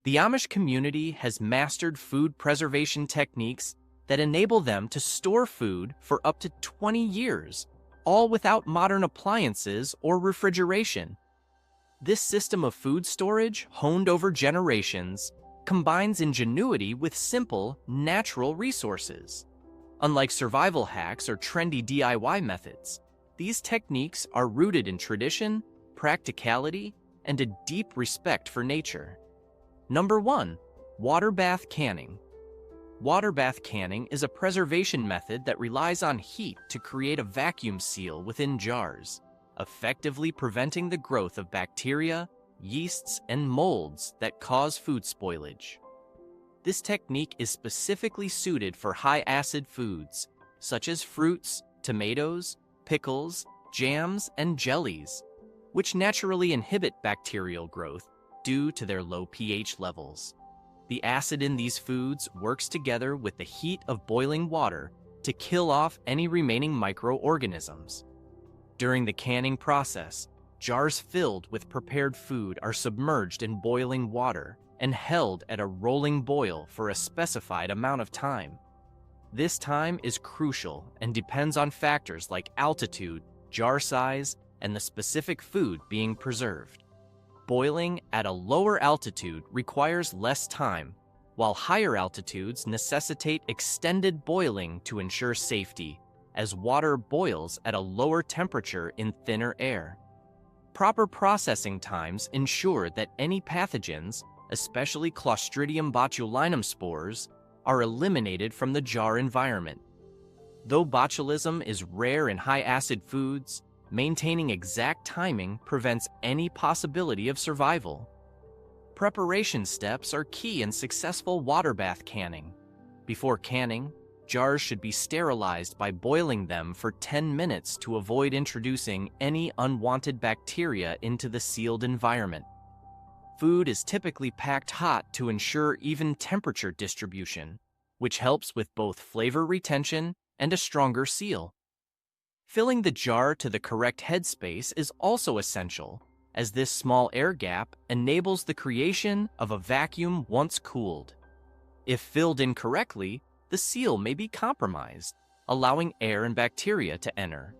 The Amish community has mastered food preservation techniques that enable them to store food for up to 20 years, all without modern appliances or refrigeration. This system of food storage, honed over generations, combines ingenuity with simple, natural resources. Unlike survival hacks or trendy DIY methods, these techniques are rooted in tradition, practicality, and a deep respect for nature. Number 1. Water bath canning. Water bath canning is a preservation method that relies on heat to create a vacuum seal within jars, effectively preventing the growth of bacteria, yeasts, and molds that cause food spoilage. This technique is specifically suited for high-acid foods, such as fruits, tomatoes, pickles, jams, and jellies, which naturally inhibit bacterial growth due to their low pH levels. The acid in these foods works together with the heat of boiling water to kill off any remaining microorganisms. During the canning process, jars filled with prepared food are submerged in boiling water and held at a rolling boil for a specified amount of time. This time is crucial and depends on factors like altitude, jar size, and the specific food being preserved. Boiling at a lower altitude requires less time, while higher altitudes necessitate extended boiling to ensure safety, as water boils at a lower temperature in thinner air. Proper processing times ensure that any pathogens, especially Clostridium botulinum spores, are eliminated from the jar environment. Though botulism is rare in high-acid foods, maintaining exact timing prevents any possibility of survival. Preparation steps are key in successful water bath canning. Before canning, jars should be sterilized by boiling them for 10 minutes to avoid introducing any unwanted bacteria into the sealed environment. Food is typically packed hot to ensure even temperature distribution, which helps with both flavor retention and a stronger seal. Filling the jar to the correct headspace is also essential, as this small air gap enables the creation of a vacuum once cooled. If filled incorrectly, the seal may be compromised, allowing air and bacteria to enter.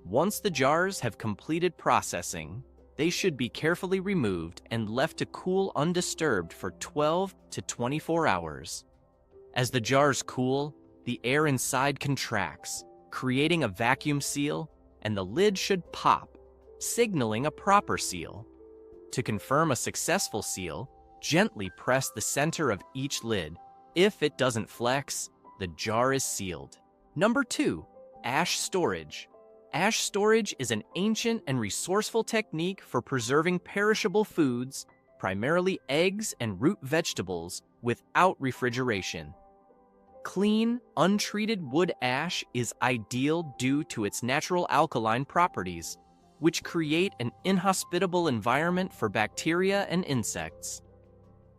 Once the jars have completed processing, they should be carefully removed and left to cool undisturbed for 12 to 24 hours. As the jars cool, the air inside contracts, creating a vacuum seal, and the lid should pop, signaling a proper seal. To confirm a successful seal, gently press the center of each lid. If it doesn't flex, the jar is sealed. Number 2. Ash storage. Ash storage is an ancient and resourceful technique for preserving perishable foods, primarily eggs and root vegetables, without refrigeration. Clean, untreated wood ash is ideal due to its natural alkaline properties, which create an inhospitable environment for bacteria and insects.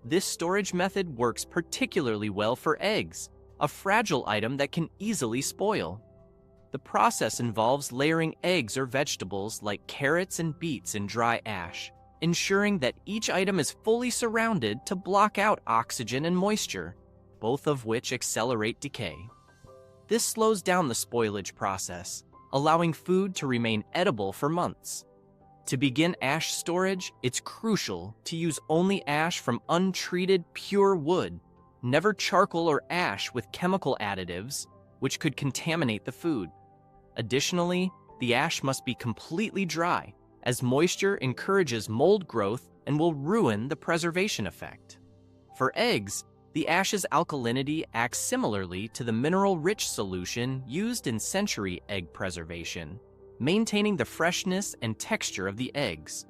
This storage method works particularly well for eggs, a fragile item that can easily spoil. The process involves layering eggs or vegetables like carrots and beets in dry ash, ensuring that each item is fully surrounded to block out oxygen and moisture, both of which accelerate decay. This slows down the spoilage process, allowing food to remain edible for months. To begin ash storage, it's crucial to use only ash from untreated, pure wood, never charcoal or ash with chemical additives, which could contaminate the food. Additionally, the ash must be completely dry, as moisture encourages mold growth and will ruin the preservation effect. For eggs, the ash's alkalinity acts similarly to the mineral-rich solution used in century egg preservation, maintaining the freshness and texture of the eggs.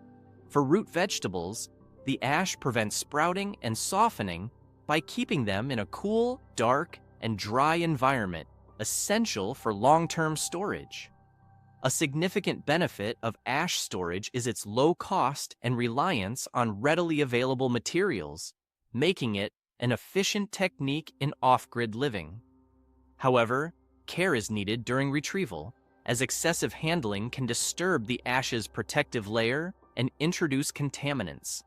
For root vegetables, the ash prevents sprouting and softening by keeping them in a cool, dark, and dry environment, essential for long-term storage. A significant benefit of ash storage is its low cost and reliance on readily available materials, making it an efficient technique in off-grid living. However, care is needed during retrieval, as excessive handling can disturb the ash's protective layer and introduce contaminants.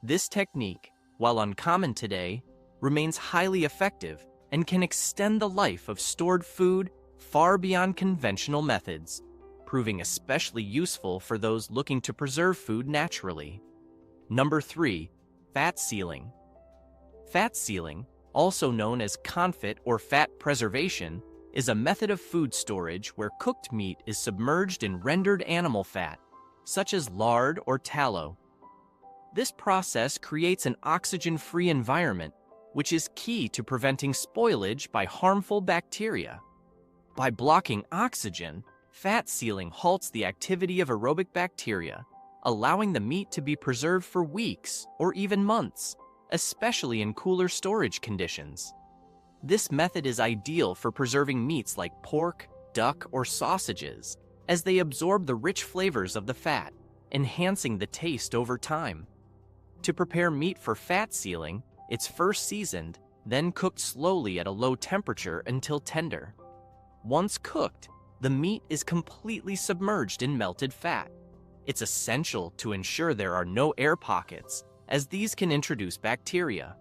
This technique, while uncommon today, remains highly effective and can extend the life of stored food far beyond conventional methods, proving especially useful for those looking to preserve food naturally. Number 3. Fat sealing. Fat sealing, also known as confit or fat preservation, is a method of food storage where cooked meat is submerged in rendered animal fat, such as lard or tallow. This process creates an oxygen-free environment, which is key to preventing spoilage by harmful bacteria. By blocking oxygen, fat sealing halts the activity of aerobic bacteria, allowing the meat to be preserved for weeks or even months, especially in cooler storage conditions. This method is ideal for preserving meats like pork, duck, or sausages, as they absorb the rich flavors of the fat, enhancing the taste over time. To prepare meat for fat sealing, it's first seasoned, then cooked slowly at a low temperature until tender. Once cooked, the meat is completely submerged in melted fat. It's essential to ensure there are no air pockets, as these can introduce bacteria.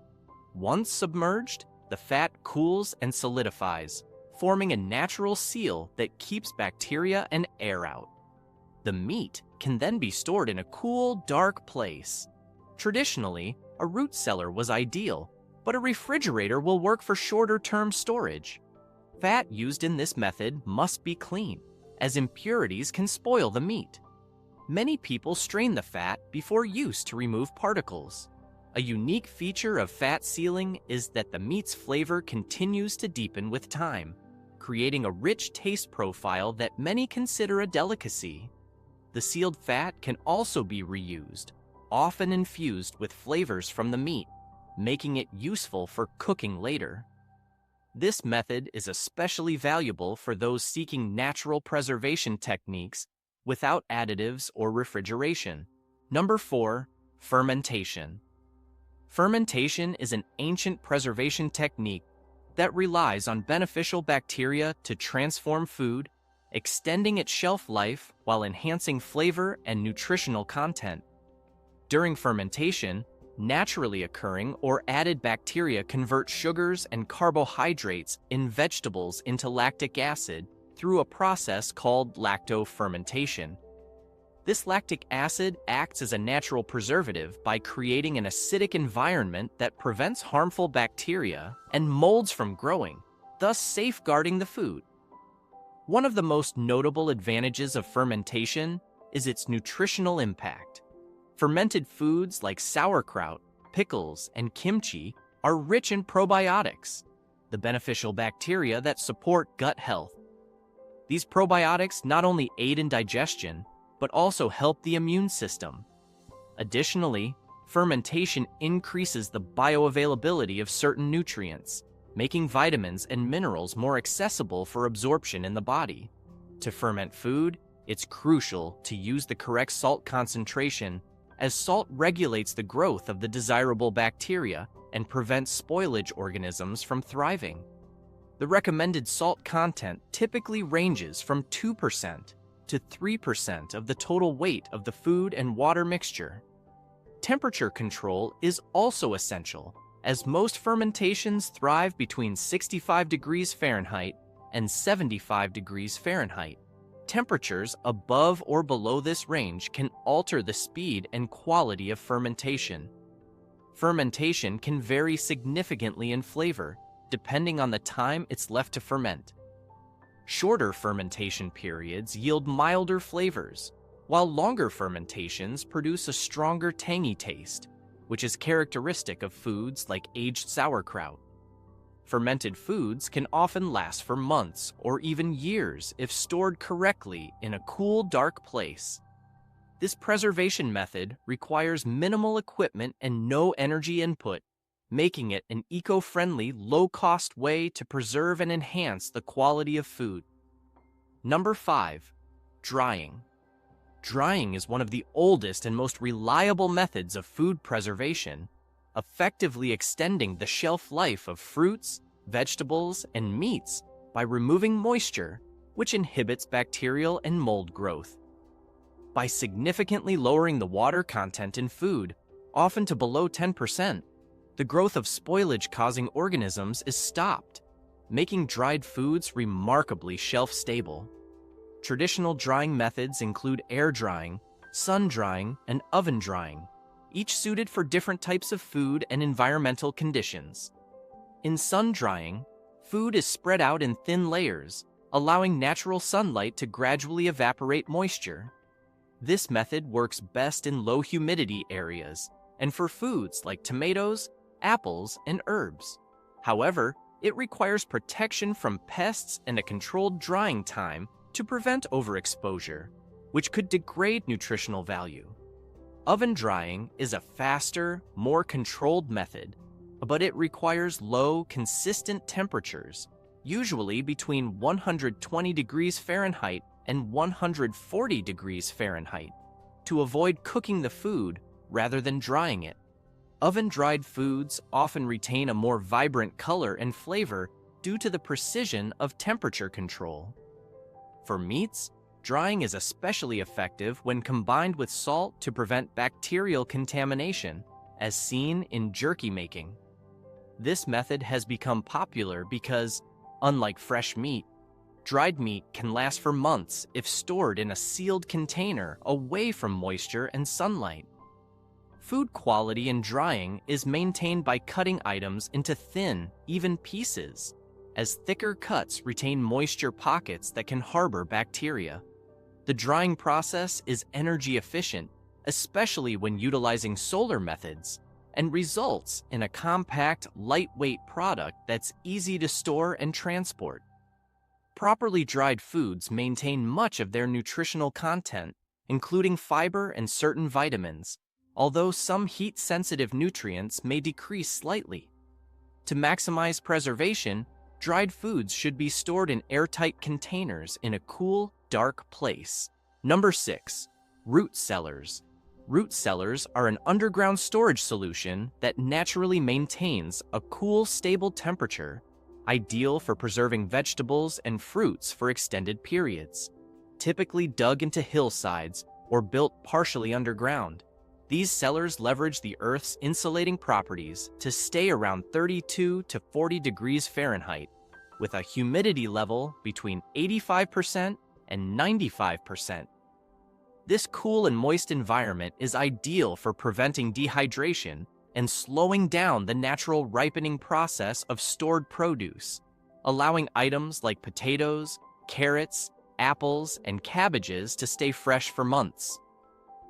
Once submerged, the fat cools and solidifies, forming a natural seal that keeps bacteria and air out. The meat can then be stored in a cool, dark place. Traditionally, a root cellar was ideal, but a refrigerator will work for shorter-term storage. Fat used in this method must be clean, as impurities can spoil the meat. Many people strain the fat before use to remove particles. A unique feature of fat sealing is that the meat's flavor continues to deepen with time, creating a rich taste profile that many consider a delicacy. The sealed fat can also be reused, often infused with flavors from the meat, making it useful for cooking later. This method is especially valuable for those seeking natural preservation techniques without additives or refrigeration. Number 4. Fermentation. Fermentation is an ancient preservation technique that relies on beneficial bacteria to transform food, extending its shelf life while enhancing flavor and nutritional content. During fermentation, naturally occurring or added bacteria convert sugars and carbohydrates in vegetables into lactic acid through a process called lactofermentation. This lactic acid acts as a natural preservative by creating an acidic environment that prevents harmful bacteria and molds from growing, thus safeguarding the food. One of the most notable advantages of fermentation is its nutritional impact. Fermented foods like sauerkraut, pickles, and kimchi are rich in probiotics, the beneficial bacteria that support gut health. These probiotics not only aid in digestion, but also help the immune system. Additionally, fermentation increases the bioavailability of certain nutrients, making vitamins and minerals more accessible for absorption in the body. To ferment food, it's crucial to use the correct salt concentration, as salt regulates the growth of the desirable bacteria and prevents spoilage organisms from thriving. The recommended salt content typically ranges from 2% to 3% of the total weight of the food and water mixture. Temperature control is also essential, as most fermentations thrive between 65 degrees Fahrenheit and 75 degrees Fahrenheit. Temperatures above or below this range can alter the speed and quality of fermentation. Fermentation can vary significantly in flavor, depending on the time it's left to ferment. Shorter fermentation periods yield milder flavors, while longer fermentations produce a stronger tangy taste, which is characteristic of foods like aged sauerkraut. Fermented foods can often last for months or even years if stored correctly in a cool, dark place. This preservation method requires minimal equipment and no energy input, making it an eco-friendly, low-cost way to preserve and enhance the quality of food. Number 5. Drying. Drying is one of the oldest and most reliable methods of food preservation, effectively extending the shelf life of fruits, vegetables, and meats by removing moisture, which inhibits bacterial and mold growth. By significantly lowering the water content in food, often to below 10%, the growth of spoilage-causing organisms is stopped, making dried foods remarkably shelf-stable. Traditional drying methods include air drying, sun drying, and oven drying, each suited for different types of food and environmental conditions. In sun drying, food is spread out in thin layers, allowing natural sunlight to gradually evaporate moisture. This method works best in low humidity areas and for foods like tomatoes, apples, and herbs. However, it requires protection from pests and a controlled drying time to prevent overexposure, which could degrade nutritional value. Oven drying is a faster, more controlled method, but it requires low, consistent temperatures, usually between 120 degrees Fahrenheit and 140 degrees Fahrenheit, to avoid cooking the food rather than drying it. Oven-dried foods often retain a more vibrant color and flavor due to the precision of temperature control. For meats, drying is especially effective when combined with salt to prevent bacterial contamination, as seen in jerky making. This method has become popular because, unlike fresh meat, dried meat can last for months if stored in a sealed container away from moisture and sunlight. Food quality in drying is maintained by cutting items into thin, even pieces, as thicker cuts retain moisture pockets that can harbor bacteria. The drying process is energy efficient, especially when utilizing solar methods, and results in a compact, lightweight product that's easy to store and transport. Properly dried foods maintain much of their nutritional content, including fiber and certain vitamins, although some heat-sensitive nutrients may decrease slightly. To maximize preservation, dried foods should be stored in airtight containers in a cool, dark place. Number 6. Root cellars. Root cellars are an underground storage solution that naturally maintains a cool, stable temperature, ideal for preserving vegetables and fruits for extended periods. Typically dug into hillsides or built partially underground, these cellars leverage the Earth's insulating properties to stay around 32 to 40 degrees Fahrenheit, with a humidity level between 85% and 95%. This cool and moist environment is ideal for preventing dehydration and slowing down the natural ripening process of stored produce, allowing items like potatoes, carrots, apples, and cabbages to stay fresh for months.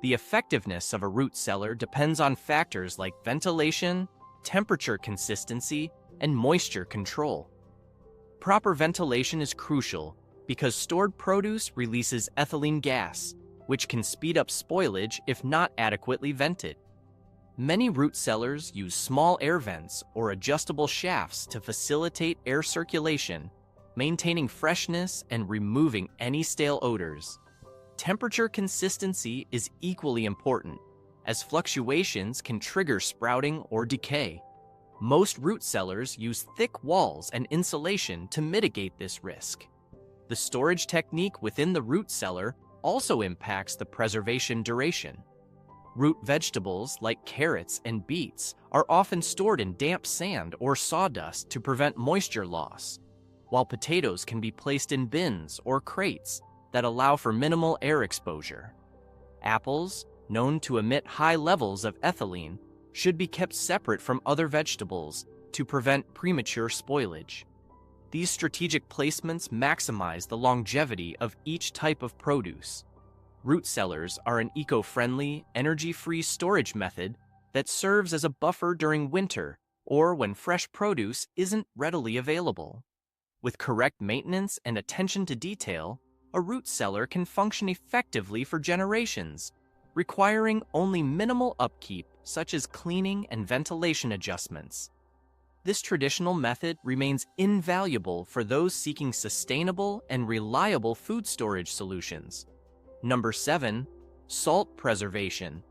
The effectiveness of a root cellar depends on factors like ventilation, temperature consistency, and moisture control. Proper ventilation is crucial because stored produce releases ethylene gas, which can speed up spoilage if not adequately vented. Many root cellars use small air vents or adjustable shafts to facilitate air circulation, maintaining freshness and removing any stale odors. Temperature consistency is equally important, as fluctuations can trigger sprouting or decay. Most root cellars use thick walls and insulation to mitigate this risk. The storage technique within the root cellar also impacts the preservation duration. Root vegetables like carrots and beets are often stored in damp sand or sawdust to prevent moisture loss, while potatoes can be placed in bins or crates that allow for minimal air exposure. Apples, known to emit high levels of ethylene, should be kept separate from other vegetables to prevent premature spoilage. These strategic placements maximize the longevity of each type of produce. Root cellars are an eco-friendly, energy-free storage method that serves as a buffer during winter or when fresh produce isn't readily available. With correct maintenance and attention to detail, a root cellar can function effectively for generations, requiring only minimal upkeep such as cleaning and ventilation adjustments. This traditional method remains invaluable for those seeking sustainable and reliable food storage solutions. Number 7. Salt preservation.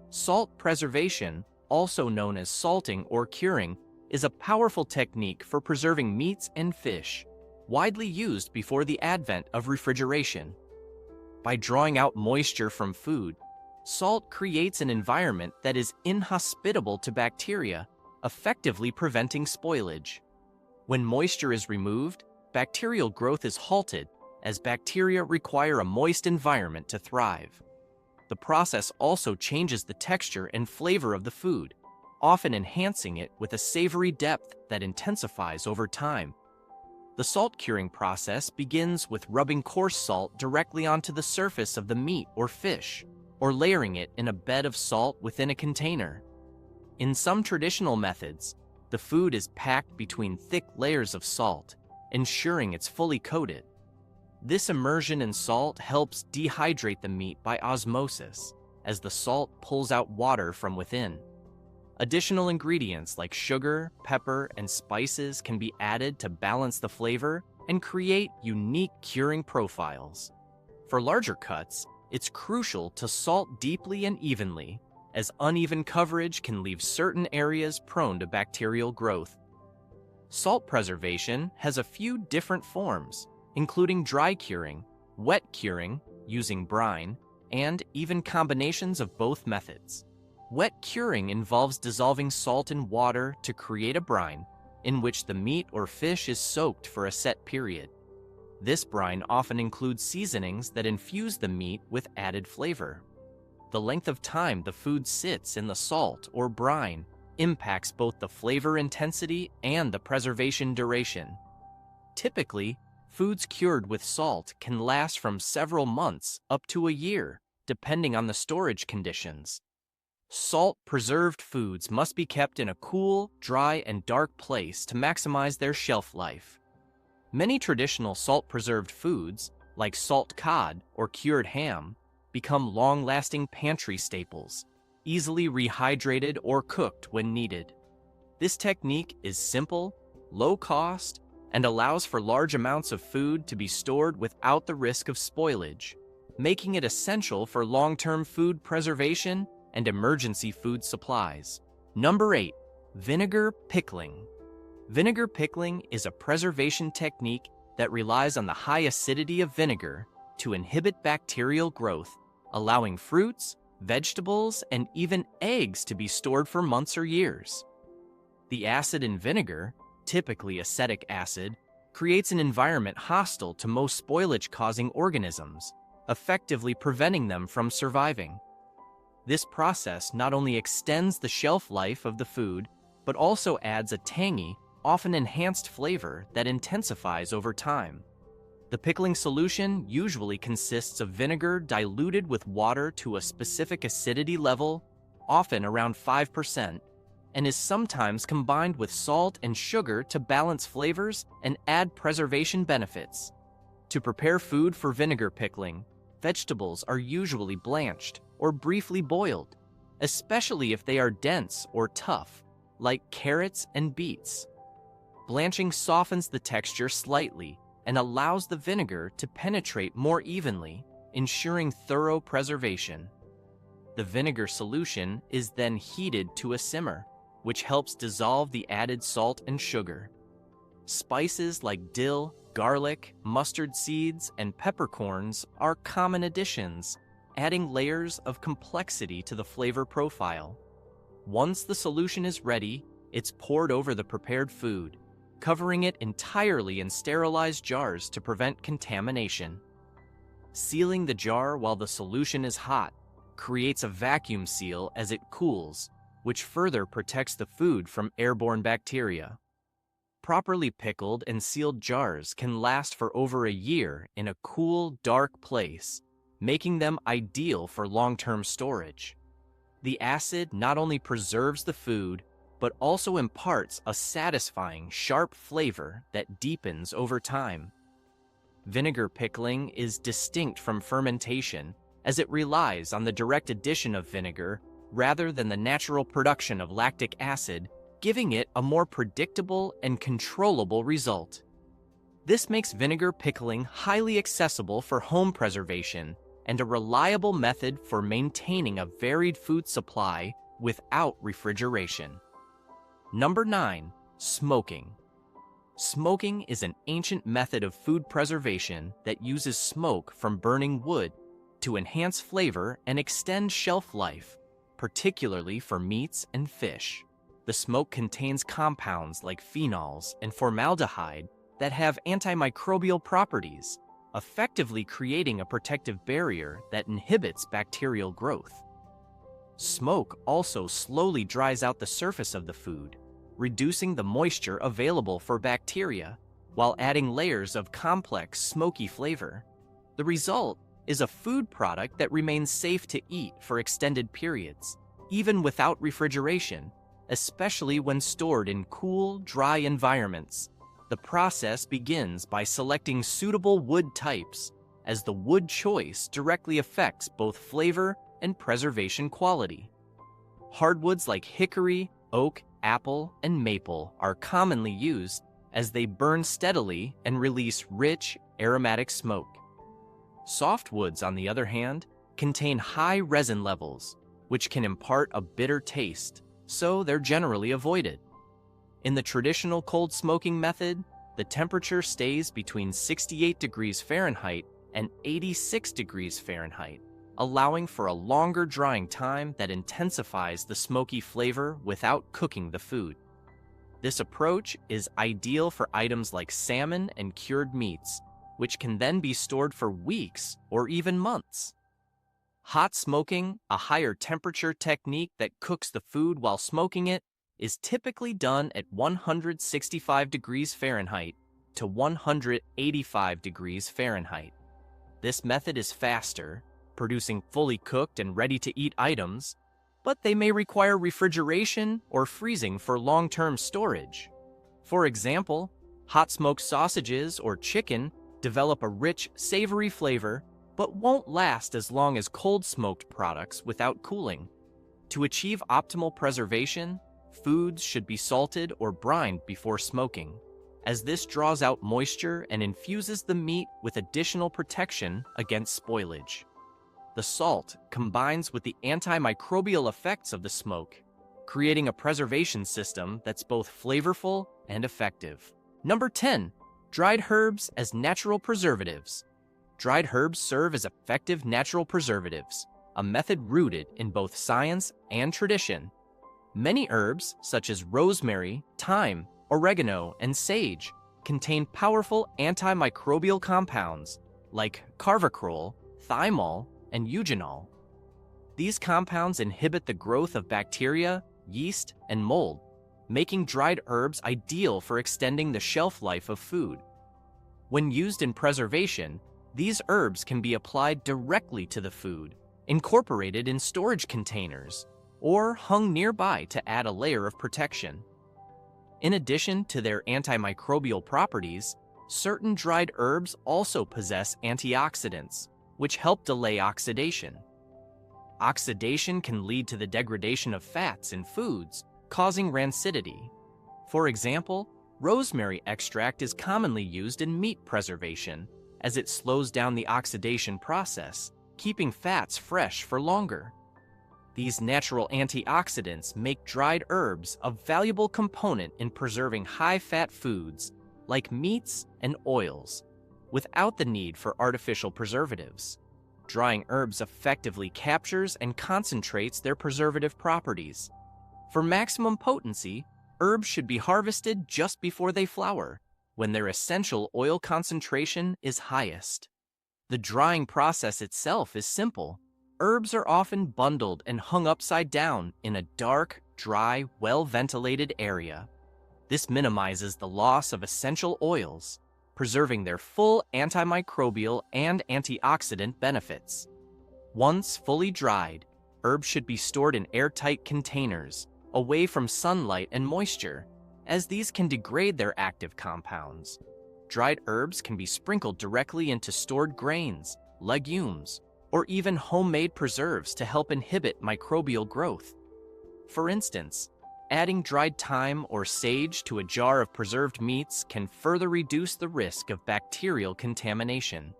Salt preservation, also known as salting or curing, is a powerful technique for preserving meats and fish, widely used before the advent of refrigeration. By drawing out moisture from food, salt creates an environment that is inhospitable to bacteria, effectively preventing spoilage. When moisture is removed, bacterial growth is halted, as bacteria require a moist environment to thrive. The process also changes the texture and flavor of the food, often enhancing it with a savory depth that intensifies over time. The salt curing process begins with rubbing coarse salt directly onto the surface of the meat or fish, or layering it in a bed of salt within a container. In some traditional methods, the food is packed between thick layers of salt, ensuring it's fully coated. This immersion in salt helps dehydrate the meat by osmosis, as the salt pulls out water from within. Additional ingredients like sugar, pepper, and spices can be added to balance the flavor and create unique curing profiles. For larger cuts, it's crucial to salt deeply and evenly, as uneven coverage can leave certain areas prone to bacterial growth. Salt preservation has a few different forms, including dry curing, wet curing using brine, and even combinations of both methods. Wet curing involves dissolving salt in water to create a brine, in which the meat or fish is soaked for a set period. This brine often includes seasonings that infuse the meat with added flavor. The length of time the food sits in the salt or brine impacts both the flavor intensity and the preservation duration. Typically, foods cured with salt can last from several months up to a year, depending on the storage conditions. Salt-preserved foods must be kept in a cool, dry, and dark place to maximize their shelf life. Many traditional salt-preserved foods, like salt cod or cured ham, become long-lasting pantry staples, easily rehydrated or cooked when needed. This technique is simple, low-cost, and allows for large amounts of food to be stored without the risk of spoilage, making it essential for long-term food preservation and emergency food supplies. Number 8. Vinegar pickling. Vinegar pickling is a preservation technique that relies on the high acidity of vinegar to inhibit bacterial growth, allowing fruits, vegetables, and even eggs to be stored for months or years. The acid in vinegar, typically acetic acid, creates an environment hostile to most spoilage-causing organisms, effectively preventing them from surviving. This process not only extends the shelf life of the food, but also adds a tangy, often enhanced flavor that intensifies over time. The pickling solution usually consists of vinegar diluted with water to a specific acidity level, often around 5%, and is sometimes combined with salt and sugar to balance flavors and add preservation benefits. To prepare food for vinegar pickling, vegetables are usually blanched or briefly boiled, especially if they are dense or tough, like carrots and beets. Blanching softens the texture slightly and allows the vinegar to penetrate more evenly, ensuring thorough preservation. The vinegar solution is then heated to a simmer, which helps dissolve the added salt and sugar. Spices like dill, garlic, mustard seeds, and peppercorns are common additions, adding layers of complexity to the flavor profile. Once the solution is ready, it's poured over the prepared food, covering it entirely in sterilized jars to prevent contamination. Sealing the jar while the solution is hot creates a vacuum seal as it cools, which further protects the food from airborne bacteria. Properly pickled and sealed jars can last for over a year in a cool, dark place, making them ideal for long-term storage. The acid not only preserves the food, but also imparts a satisfying, sharp flavor that deepens over time. Vinegar pickling is distinct from fermentation, as it relies on the direct addition of vinegar rather than the natural production of lactic acid, giving it a more predictable and controllable result. This makes vinegar pickling highly accessible for home preservation and a reliable method for maintaining a varied food supply without refrigeration. Number 9. Smoking. Smoking is an ancient method of food preservation that uses smoke from burning wood to enhance flavor and extend shelf life, particularly for meats and fish. The smoke contains compounds like phenols and formaldehyde that have antimicrobial properties, effectively creating a protective barrier that inhibits bacterial growth. Smoke also slowly dries out the surface of the food, reducing the moisture available for bacteria while adding layers of complex smoky flavor. The result is a food product that remains safe to eat for extended periods, even without refrigeration, especially when stored in cool, dry environments. The process begins by selecting suitable wood types, as the wood choice directly affects both flavor and preservation quality. Hardwoods like hickory, oak, apple, and maple are commonly used as they burn steadily and release rich, aromatic smoke. Softwoods, on the other hand, contain high resin levels, which can impart a bitter taste, so they're generally avoided. In the traditional cold smoking method, the temperature stays between 68 degrees Fahrenheit and 86 degrees Fahrenheit, allowing for a longer drying time that intensifies the smoky flavor without cooking the food. This approach is ideal for items like salmon and cured meats, which can then be stored for weeks or even months. Hot smoking, a higher temperature technique that cooks the food while smoking it, is typically done at 165 degrees Fahrenheit to 185 degrees Fahrenheit. This method is faster, producing fully cooked and ready-to-eat items, but they may require refrigeration or freezing for long-term storage. For example, hot-smoked sausages or chicken develop a rich, savory flavor, but won't last as long as cold-smoked products without cooling. To achieve optimal preservation, foods should be salted or brined before smoking, as this draws out moisture and infuses the meat with additional protection against spoilage. The salt combines with the antimicrobial effects of the smoke, creating a preservation system that's both flavorful and effective. Number 10. Dried herbs as natural preservatives. Dried herbs serve as effective natural preservatives, a method rooted in both science and tradition. Many herbs, such as rosemary, thyme, oregano, and sage, contain powerful antimicrobial compounds like carvacrol, thymol, and eugenol. These compounds inhibit the growth of bacteria, yeast, and mold, making dried herbs ideal for extending the shelf life of food. When used in preservation, these herbs can be applied directly to the food, incorporated in storage containers, or hung nearby to add a layer of protection. In addition to their antimicrobial properties, certain dried herbs also possess antioxidants, which help delay oxidation. Oxidation can lead to the degradation of fats in foods, causing rancidity. For example, rosemary extract is commonly used in meat preservation, as it slows down the oxidation process, keeping fats fresh for longer. These natural antioxidants make dried herbs a valuable component in preserving high-fat foods like meats and oils, without the need for artificial preservatives. Drying herbs effectively captures and concentrates their preservative properties. For maximum potency, herbs should be harvested just before they flower, when their essential oil concentration is highest. The drying process itself is simple. Herbs are often bundled and hung upside down in a dark, dry, well-ventilated area. This minimizes the loss of essential oils, preserving their full antimicrobial and antioxidant benefits. Once fully dried, herbs should be stored in airtight containers, away from sunlight and moisture, as these can degrade their active compounds. Dried herbs can be sprinkled directly into stored grains, legumes, or even homemade preserves to help inhibit microbial growth. For instance, adding dried thyme or sage to a jar of preserved meats can further reduce the risk of bacterial contamination.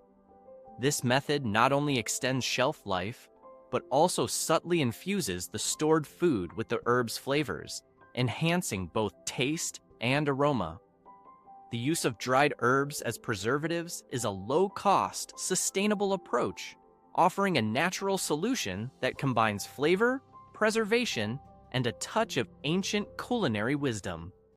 This method not only extends shelf life, but also subtly infuses the stored food with the herb's flavors, enhancing both taste and aroma. The use of dried herbs as preservatives is a low-cost, sustainable approach, offering a natural solution that combines flavor, preservation, and a touch of ancient culinary wisdom.